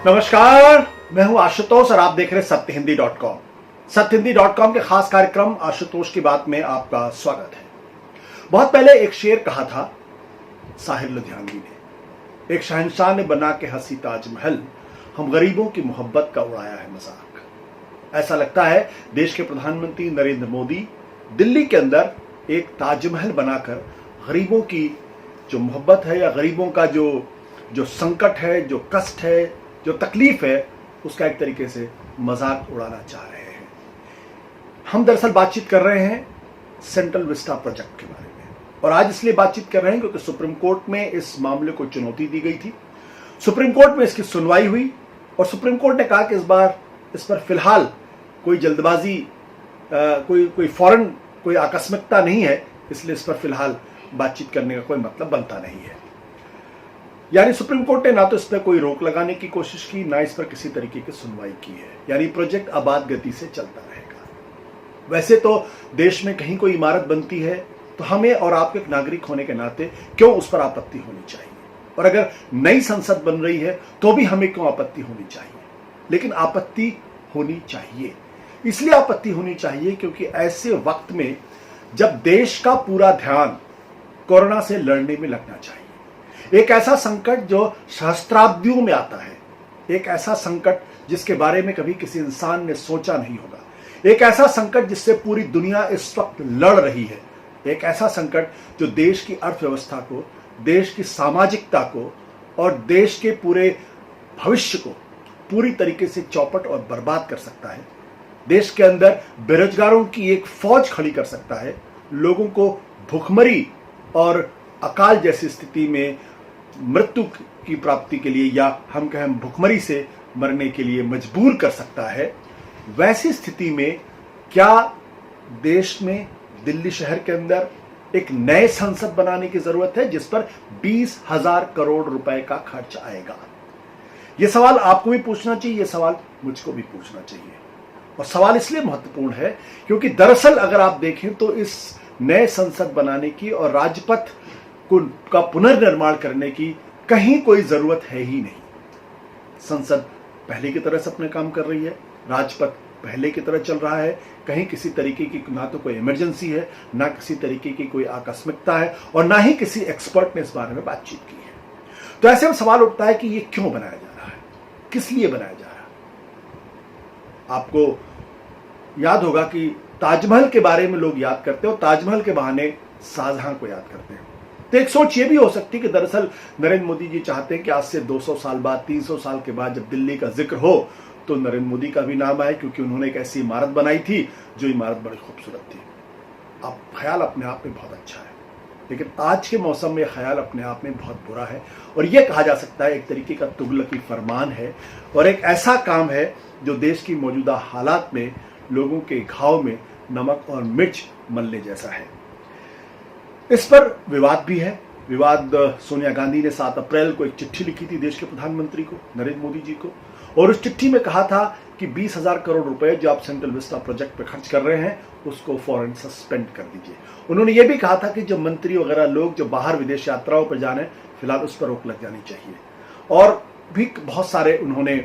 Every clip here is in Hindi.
नमस्कार, मैं हूं आशुतोष और आप देख रहे हैं सत्यहिंदी.com। सत्यहिंदी.com के खास कार्यक्रम आशुतोष की बात में आपका स्वागत है। बहुत पहले एक शेर कहा था साहिर लुधियानवी ने, एक शहंशाह ने बना के हंसी ताजमहल, हम गरीबों की मोहब्बत का उड़ाया है मजाक। ऐसा लगता है देश के प्रधानमंत्री नरेंद्र मोदी दिल्ली के अंदर एक ताजमहल बनाकर गरीबों की जो मोहब्बत है या गरीबों का जो संकट है, जो कष्ट है, जो तकलीफ है, उसका एक तरीके से मजाक उड़ाना चाह रहे हैं। हम दरअसल बातचीत कर रहे हैं सेंट्रल विस्टा प्रोजेक्ट के बारे में, और आज इसलिए बातचीत कर रहे हैं क्योंकि सुप्रीम कोर्ट में इस मामले को चुनौती दी गई थी। सुप्रीम कोर्ट में इसकी सुनवाई हुई और सुप्रीम कोर्ट ने कहा कि इस पर फिलहाल कोई जल्दबाजी, कोई फौरन कोई आकस्मिकता नहीं है, इसलिए इस पर फिलहाल बातचीत करने का कोई मतलब बनता नहीं है। यानी सुप्रीम कोर्ट ने ना तो इस पर कोई रोक लगाने की कोशिश की, ना इस पर किसी तरीके की सुनवाई की है। यानी प्रोजेक्ट आबाद गति से चलता रहेगा। वैसे तो देश में कहीं कोई इमारत बनती है तो हमें और आपके एक नागरिक होने के नाते क्यों उस पर आपत्ति होनी चाहिए, और अगर नई संसद बन रही है तो भी हमें क्यों आपत्ति होनी चाहिए। लेकिन आपत्ति होनी चाहिए, इसलिए आपत्ति होनी चाहिए क्योंकि ऐसे वक्त में जब देश का पूरा ध्यान कोरोना से लड़ने में लगना चाहिए, एक ऐसा संकट जो सहस्त्राब्दियों में आता है, एक ऐसा संकट जिसके बारे में कभी किसी इंसान ने सोचा नहीं होगा, एक ऐसा संकट जिससे पूरी दुनिया इस वक्त लड़ रही है, एक ऐसा संकट जो देश की अर्थव्यवस्था को, देश की सामाजिकता को और देश के पूरे भविष्य को पूरी तरीके से चौपट और बर्बाद कर सकता है। देश के अंदर बेरोजगारों की एक फौज खड़ी कर सकता है, लोगों को भूखमरी और अकाल जैसी स्थिति में मृत्यु की प्राप्ति के लिए, या हम कहें भुखमरी से मरने के लिए मजबूर कर सकता है। वैसी स्थिति में क्या देश में, दिल्ली शहर के अंदर एक नए संसद बनाने की जरूरत है जिस पर 20,000 करोड़ रुपए का खर्च आएगा? यह सवाल आपको भी पूछना चाहिए, यह सवाल मुझको भी पूछना चाहिए। और सवाल इसलिए महत्वपूर्ण है क्योंकि दरअसल अगर आप देखें तो इस नए संसद बनाने की और राजपथ का पुनर्निर्माण करने की कहीं कोई जरूरत है ही नहीं। संसद पहले की तरह से अपने काम कर रही है, राजपथ पहले की तरह चल रहा है, कहीं किसी तरीके की ना तो कोई इमरजेंसी है, ना किसी तरीके की कोई आकस्मिकता है, और ना ही किसी एक्सपर्ट ने इस बारे में बातचीत की है। तो ऐसे में सवाल उठता है कि ये क्यों बनाया जा रहा है, किस लिए बनाया जा रहा है। आपको याद होगा कि ताजमहल के बारे में लोग याद करते हैं और ताजमहल के बहाने शाहजहां को याद करते हैं। तो एक सोच ये भी हो सकती है कि दरअसल नरेंद्र मोदी जी चाहते हैं कि आज से 200 साल बाद, 300 साल के बाद जब दिल्ली का जिक्र हो तो नरेंद्र मोदी का भी नाम आए, क्योंकि उन्होंने एक ऐसी इमारत बनाई थी जो इमारत बड़ी खूबसूरत थी। अब ख्याल अपने आप में बहुत अच्छा है, लेकिन आज के मौसम में ख्याल अपने आप में बहुत बुरा है, और यह कहा जा सकता है एक तरीके का तुगलकी फरमान है, और एक ऐसा काम है जो देश की मौजूदा हालात में लोगों के घाव में नमक और मिर्च मलने जैसा है। इस पर विवाद भी है। विवाद, सोनिया गांधी ने 7 अप्रैल को एक चिट्ठी लिखी थी देश के प्रधानमंत्री को, नरेंद्र मोदी जी को, और उस चिट्ठी में कहा था कि 20,000 करोड़ रुपए जो आप सेंट्रल विस्टा प्रोजेक्ट पे खर्च कर रहे हैं उसको फौरन सस्पेंड कर दीजिए। उन्होंने ये भी कहा था कि जो मंत्री वगैरह लोग जो बाहर विदेश यात्राओं पर जाने, फिलहाल उस पर रोक लग जानी चाहिए, और भी बहुत सारे उन्होंने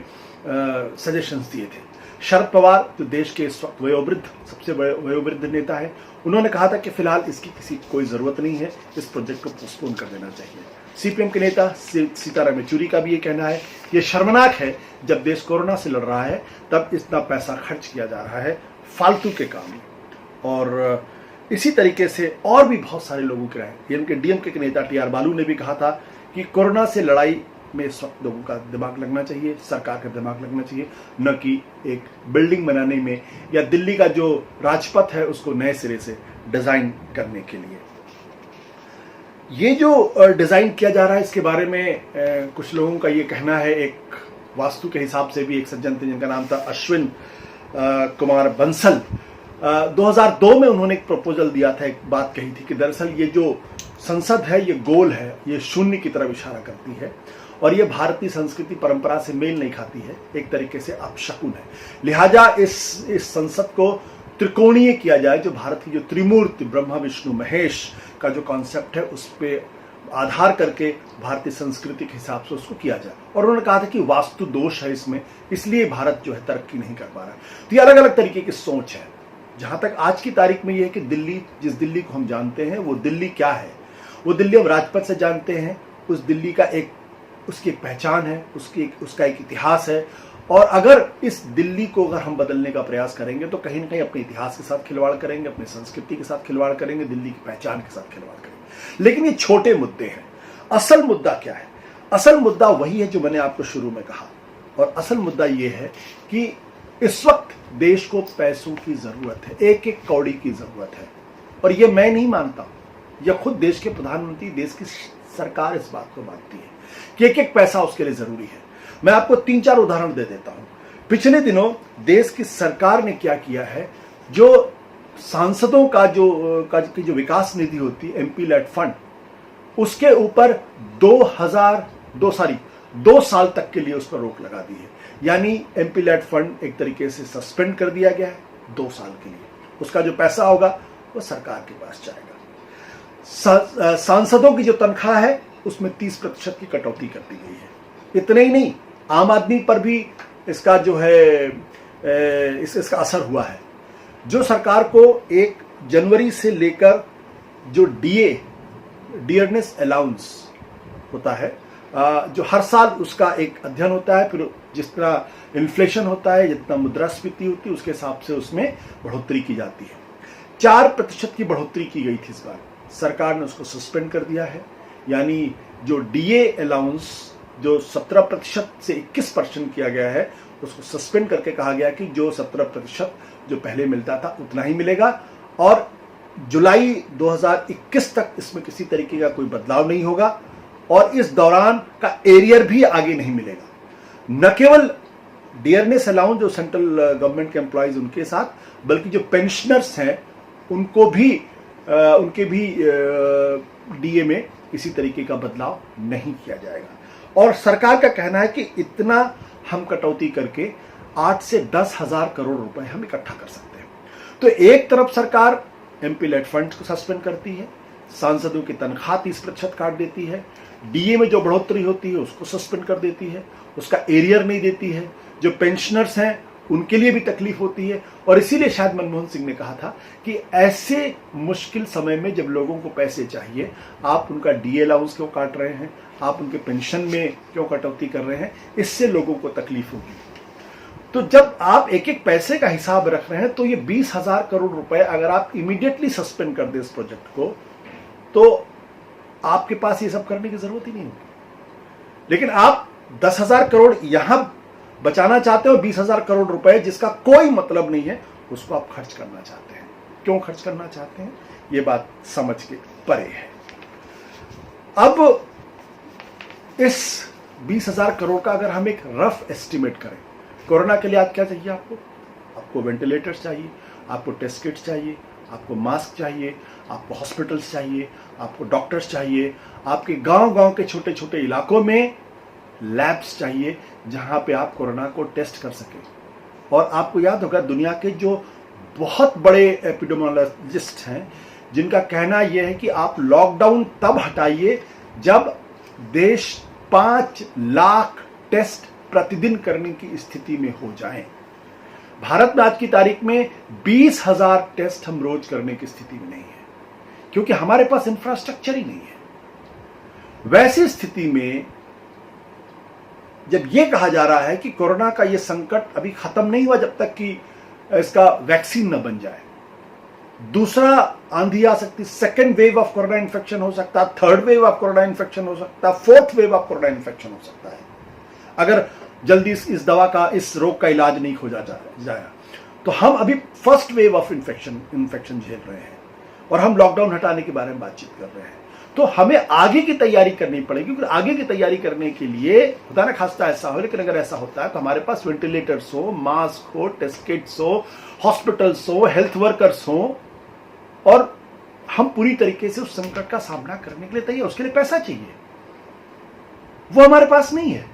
सजेशंस दिए थे। शरद पवार जो देश के इस वक्त वयोवृद्ध, सबसे बड़े वयोवृद्ध नेता है, उन्होंने कहा था कि फिलहाल इसकी किसी कोई जरूरत नहीं है, इस प्रोजेक्ट को पोस्टपोन कर देना चाहिए। सीपीएम के नेता सीताराम येचुरी का भी ये कहना है, ये शर्मनाक है जब देश कोरोना से लड़ रहा है तब इतना पैसा खर्च किया जा रहा है फालतू के काम में। और इसी तरीके से और भी बहुत सारे लोगों के राय, डीएमके के नेता टीआर बालू ने भी कहा था कि कोरोना से लड़ाई में इस वक्त लोगों का दिमाग लगना चाहिए, सरकार का दिमाग लगना चाहिए, न कि एक बिल्डिंग बनाने में या दिल्ली का जो राजपथ है उसको नए सिरे से डिजाइन करने के लिए। ये जो डिजाइन किया जा रहा है इसके बारे में कुछ लोगों का ये कहना है, एक वास्तु के हिसाब से भी एक सज्जन थे जिनका नाम था अश्विन कुमार बंसल, 2002 में उन्होंने एक प्रपोजल दिया था, एक बात कही थी कि दरअसल ये जो संसद है ये गोल है, ये शून्य की तरफ इशारा करती है, और ये भारतीय संस्कृति परंपरा से मेल नहीं खाती है, एक तरीके से अपशकुन है। लिहाजा इस संसद को त्रिकोणीय किया जाए, जो भारत की जो त्रिमूर्ति ब्रह्मा विष्णु महेश का जो कॉन्सेप्ट है उस पे आधार करके भारतीय संस्कृति के हिसाब से उसको किया जाए। और उन्होंने कहा था कि वास्तु दोष है इसमें, इसलिए भारत जो है तरक्की नहीं कर पा रहा है। तो ये अलग अलग तरीके की सोच है। जहां तक आज की तारीख में ये है कि दिल्ली, जिस दिल्ली को हम जानते हैं, वो दिल्ली क्या है? वो दिल्ली हम राजपथ से जानते हैं। उस दिल्ली का उसकी एक पहचान है, उसका एक इतिहास है। और अगर इस दिल्ली को अगर हम बदलने का प्रयास करेंगे तो कहीं ना कहीं अपने इतिहास के साथ खिलवाड़ करेंगे, अपनी संस्कृति के साथ खिलवाड़ करेंगे, दिल्ली की पहचान के साथ खिलवाड़ करेंगे। लेकिन ये छोटे मुद्दे हैं। असल मुद्दा क्या है? असल मुद्दा वही है जो मैंने आपको शुरू में कहा। और असल मुद्दा ये है कि इस वक्त देश को पैसों की जरूरत है, एक एक कौड़ी की जरूरत है। और ये मैं नहीं मानता, यह खुद देश के प्रधानमंत्री, देश की सरकार इस बात को मानती है कि एक एक पैसा उसके लिए जरूरी है। मैं आपको 3-4 उदाहरण दे देता हूं। पिछले दिनों देश की सरकार ने क्या किया है, जो सांसदों का जो विकास निधि होती है, एमपी लेड फंड, उसके ऊपर 2 साल तक के लिए उस पर रोक लगा दी है। यानी एमपी लेड फंड एक तरीके से सस्पेंड कर दिया गया है 2 साल के लिए। उसका जो पैसा होगा वो सरकार के पास जाएगा। सांसदों की जो तनख्वाह है उसमें 30% की कटौती कर दी गई है। इतने ही नहीं, आम आदमी पर भी इसका जो है इसका असर हुआ है। जो सरकार को 1 जनवरी से लेकर जो डियरनेस अलाउंस होता है, जो हर साल उसका एक अध्ययन होता है, फिर जिस तरह इन्फ्लेशन होता है, जितना मुद्रास्फीति होती है, उसके हिसाब से उसमें बढ़ोतरी की जाती है। 4% की बढ़ोतरी की गई थी इस बार, सरकार ने उसको सस्पेंड कर दिया है। यानी जो डीए अलाउंस जो 17% से 21% किया गया है, उसको सस्पेंड करके कहा गया कि जो 17% जो पहले मिलता था उतना ही मिलेगा। और जुलाई 2021 तक इसमें किसी तरीके का कोई बदलाव नहीं होगा। और इस दौरान का एरियर भी आगे नहीं मिलेगा। न केवल डियरनेस अलाउंस जो सेंट्रल गवर्नमेंट के एम्प्लॉयज उनके साथ, बल्कि जो पेंशनर्स हैं उनके भी डीए में किसी तरीके का बदलाव नहीं किया जाएगा। और सरकार का कहना है कि इतना हम कटौती करके 8 से 10 हजार करोड़ रुपए हम इकट्ठा कर सकते हैं। तो एक तरफ सरकार एमपी लेड फंड को सस्पेंड करती है, सांसदों की तनख्वाह 30% काट देती है, डीए में जो बढ़ोतरी होती है उसको सस्पेंड कर देती है, उसका एरियर नहीं देती है। जो पेंशनर्स हैं उनके लिए भी तकलीफ होती है। और इसीलिए शायद मनमोहन सिंह ने कहा था कि ऐसे मुश्किल समय में जब लोगों को पैसे चाहिए, आप उनका डीए अलाउंस क्यों काट रहे हैं, आप उनके पेंशन में क्यों कटौती कर रहे हैं, इससे लोगों को तकलीफ होगी। तो जब आप एक एक पैसे का हिसाब रख रहे हैं, तो ये 20,000 करोड़ रुपए अगर आप इमीडिएटली सस्पेंड कर दें इस प्रोजेक्ट को, तो आपके पास ये सब करने की जरूरत ही नहीं होगी। लेकिन आप 10,000 करोड़ यहां बचाना चाहते हो, 20,000 करोड़ रुपए जिसका कोई मतलब नहीं है, उसको आप खर्च करना चाहते हैं। क्यों खर्च करना चाहते हैं, ये बात समझ के परे है। अब इस 20,000 करोड़ का अगर हम एक रफ एस्टिमेट करें, कोरोना के लिए आज क्या चाहिए आपको वेंटिलेटर्स चाहिए, आपको टेस्ट किट्स चाहिए, आपको मास्क चाहिए, आपको हॉस्पिटल्स चाहिए, आपको डॉक्टर्स चाहिए, आपके गांव के छोटे छोटे इलाकों में लैब्स चाहिए जहां पे आप कोरोना को टेस्ट कर सकें। और आपको याद होगा दुनिया के जो बहुत बड़े एपिडेमियोलॉजिस्ट हैं, जिनका कहना यह है कि आप लॉकडाउन तब हटाइए जब देश 5 लाख टेस्ट प्रतिदिन करने की स्थिति में हो जाएं। भारत में आज की तारीख में 20,000 टेस्ट हम रोज करने की स्थिति में नहीं है, क्योंकि हमारे पास इंफ्रास्ट्रक्चर ही नहीं है। वैसी स्थिति में जब यह कहा जा रहा है कि कोरोना का यह संकट अभी खत्म नहीं हुआ जब तक कि इसका वैक्सीन न बन जाए, दूसरा आंधी आ सकती, second wave of corona infection हो सकता, third wave of corona infection हो सकता, fourth wave of corona infection हो सकता है, अगर जल्दी इस दवा का, इस रोग का इलाज नहीं खोजा जाए। तो हम अभी फर्स्ट वेव ऑफ इन्फेक्शन झेल रहे हैं और हम लॉकडाउन हटाने के बारे में बातचीत कर रहे हैं। तो हमें आगे की तैयारी करनी पड़ेगी, क्योंकि आगे की तैयारी करने के लिए खुदा ना खास्ता ऐसा हो, लेकिन अगर ऐसा होता है तो हमारे पास वेंटिलेटर्स हो, मास्क हो, टेस्ट किट्स हो, हॉस्पिटल्स हो, हेल्थ वर्कर्स हो, और हम पूरी तरीके से उस संकट का सामना करने के लिए तैयार। उसके लिए पैसा चाहिए, वो हमारे पास नहीं है।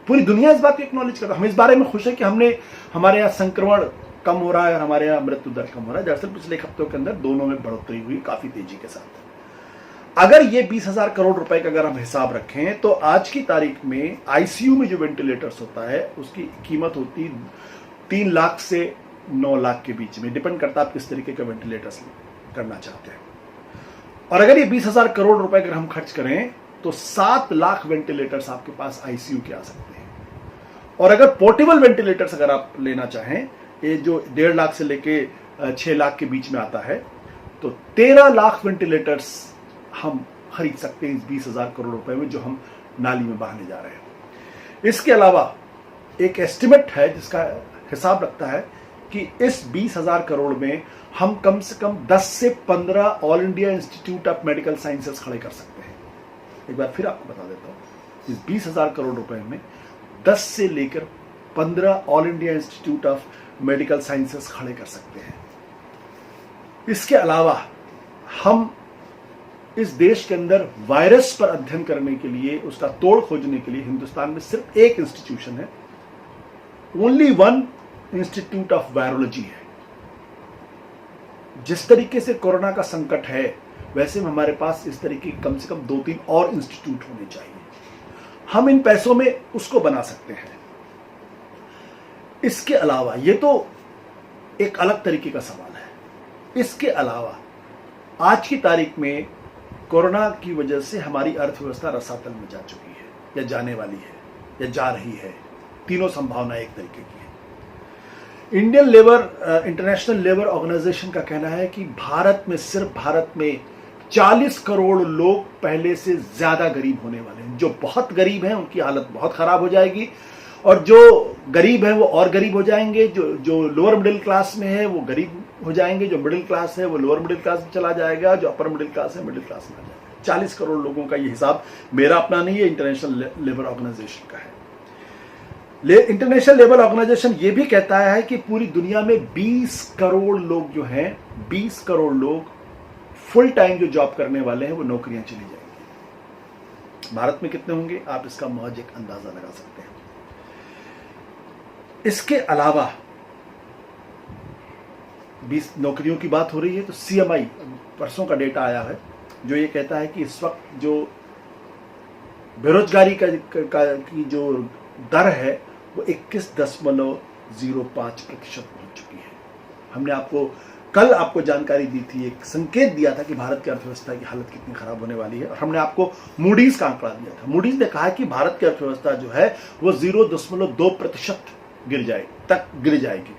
पूरी दुनिया इस बात को एक्नॉलेज करता है। हम इस बारे में खुश है कि हमारे यहाँ संक्रमण कम हो रहा है और हमारे यहाँ मृत्यु दर कम हो रहा है। दरअसल पिछले एक हफ्तों के अंदर दोनों में बढ़ोतरी हुई काफी तेजी के साथ। अगर ये 20,000 करोड़ रुपए का अगर हम हिसाब रखें तो आज की तारीख में आईसीयू में जो वेंटिलेटर्स होता है उसकी कीमत होती 3 लाख से 9 लाख के बीच में, डिपेंड करता है आप किस तरीके का वेंटिलेटर्स करना चाहते हैं। और अगर ये 20,000 करोड़ रुपए अगर हम खर्च करें तो 7 लाख वेंटिलेटर्स आपके पास आईसीयू के आ सकते हैं। और अगर पोर्टेबल वेंटिलेटर्स अगर आप लेना चाहें, ये जो 1.5 लाख से लेके 6 लाख के बीच में आता है, तो 13 लाख वेंटिलेटर्स हम खरीद सकते हैं इस 20,000 करोड़ रुपए में जो हम नाली में बहाने जा रहे हैं। इसके अलावा एक एस्टिमेट है जिसका हिसाब रखता है कि इस 20,000 करोड़ में हम कम से कम 10 से 15 all India institute of medical sciences खड़े कर सकते हैं। एक बार फिर आपको बता देता हूं, इस 20,000 करोड़ रुपए में 10 से लेकर 15 all India institute of medical sciences खड़े कर सकते हैं। इसके अलावा हम इस देश के अंदर वायरस पर अध्ययन करने के लिए, उसका तोड़ खोजने के लिए हिंदुस्तान में सिर्फ एक इंस्टीट्यूशन है, only one institute of virology है। जिस तरीके से कोरोना का संकट है वैसे में हमारे पास इस तरीके की कम से कम 2-3 और इंस्टीट्यूट होने चाहिए। हम इन पैसों में उसको बना सकते हैं। इसके अलावा ये तो एक अलग तरीके का सवाल है। इसके अलावा आज की तारीख में कोरोना की वजह से हमारी अर्थव्यवस्था रसातल में जा चुकी है, या जाने वाली है, या जा रही है। तीनों संभावना एक तरीके की है। इंटरनेशनल लेबर ऑर्गेनाइजेशन का कहना है कि सिर्फ भारत में 40 करोड़ लोग पहले से ज्यादा गरीब होने वाले हैं। जो बहुत गरीब हैं उनकी हालत बहुत खराब हो जाएगी, और जो गरीब हैं वो और गरीब हो जाएंगे। जो लोअर मिडिल क्लास में है वो गरीब हो जाएंगे, जो मिडिल क्लास है वो लोअर मिडिल क्लास में चला जाएगा, जो अपर मिडिल क्लास है मिडिल क्लास में आ जाएगा। 40 करोड़ लोगों का ये हिसाब मेरा अपना नहीं है, इंटरनेशनल लेबर ऑर्गेनाइजेशन का है। इंटरनेशनल लेबर ऑर्गेनाइजेशन ये भी कहता है कि पूरी दुनिया में 20 करोड़ लोग जो हैं, 20 करोड़ लोग फुल टाइम जो जॉब करने वाले हैं वो नौकरियां चली जाएंगी। भारत में कितने होंगे आप इसका महज एक अंदाजा लगा सकते हैं। इसके अलावा 20 नौकरियों की बात हो रही है तो सीएमआई परसों का डेटा आया है जो ये कहता है कि इस वक्त जो बेरोजगारी की जो दर है वो 21.05% पहुंच चुकी है। हमने कल आपको जानकारी दी थी, एक संकेत दिया था कि भारत की अर्थव्यवस्था की हालत कितनी खराब होने वाली है, और हमने आपको मूडीज का आंकड़ा दिया था। मूडीज ने कहा कि भारत की अर्थव्यवस्था जो है वो 0.2% गिर जाएगी।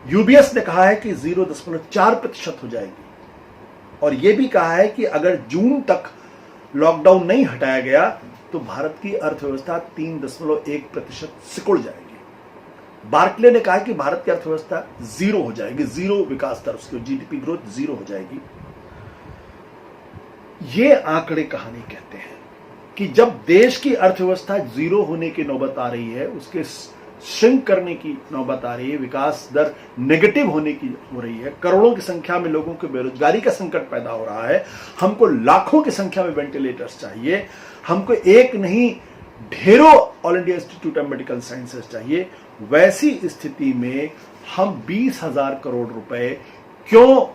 यूबीएस ने कहा है कि 0.4% हो जाएगी, और यह भी कहा है कि अगर जून तक लॉकडाउन नहीं हटाया गया तो भारत की अर्थव्यवस्था 3.1% सिकुड़ जाएगी। बार्कले ने कहा कि भारत की अर्थव्यवस्था 0 हो जाएगी, 0 विकास दर, उसकी जीडीपी ग्रोथ 0 हो जाएगी। ये आंकड़े कहानी कहते हैं कि जब देश की अर्थव्यवस्था 0 होने की नौबत आ रही है, उसके श्रिंक करने की नौबत आ रही है, विकास दर नेगेटिव होने की हो रही है, करोड़ों की संख्या में लोगों को बेरोजगारी का संकट पैदा हो रहा है, हमको लाखों की संख्या में वेंटिलेटर्स चाहिए, हमको एक नहीं ढेरों all India institute of medical sciences चाहिए। वैसी स्थिति में हम 20,000 करोड़ रुपए क्यों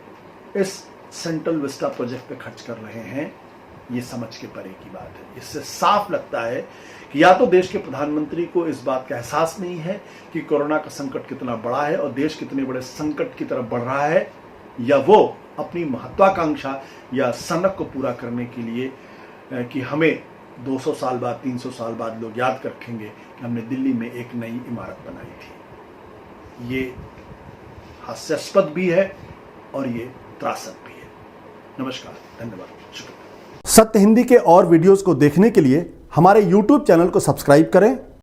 इस सेंट्रल विस्टा प्रोजेक्ट पे खर्च कर रहे हैं, ये समझ के परे की बात है। इससे साफ लगता है कि या तो देश के प्रधानमंत्री को इस बात का एहसास नहीं है कि कोरोना का संकट कितना बड़ा है और देश कितने बड़े संकट की तरफ बढ़ रहा है, या वो अपनी महत्वाकांक्षा या सनक को पूरा करने के लिए कि हमें 200 साल बाद 300 साल बाद लोग याद रखेंगे कि हमने दिल्ली में एक नई इमारत बनाई थी। ये हास्यास्पद भी है और ये त्रासक भी है। नमस्कार, धन्यवाद, शुक्रिया। सत्य हिंदी के और वीडियोस को देखने के लिए हमारे YouTube चैनल को सब्सक्राइब करें